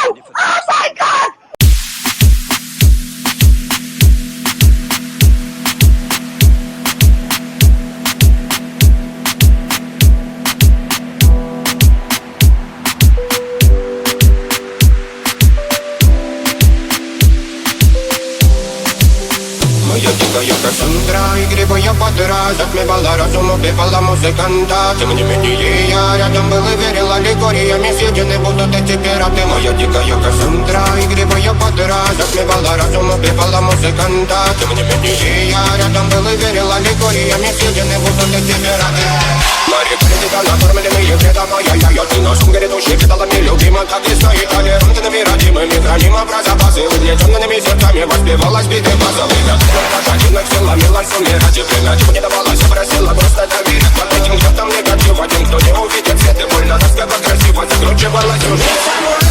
Oh my God! Моя дикая Кассандра, игривая подра, затмевала разум, убивала музыканта. Тем не менее я рядом был и верил, аллегориями съедены будут эти пираты. Моя дикая Кассандра, игривая подра, затмевала разум, убивала музыканта. Тем не менее я рядом был и верил, аллегориями съедены будут эти пираты. Мари Кредита, накормленные предом, ай-яй-яй, ты носом грядущий педалами любима, так и стоит толерантными, родимыми, хранимо про запасы. Угнетенными сердцами воспевалась биты базовыми. Один силами умирать и время чего не давалось, просила просто доверять. Под этим я там негатив, один, кто не увидит свет и больно, рассказывать красиво, закручивалась уже.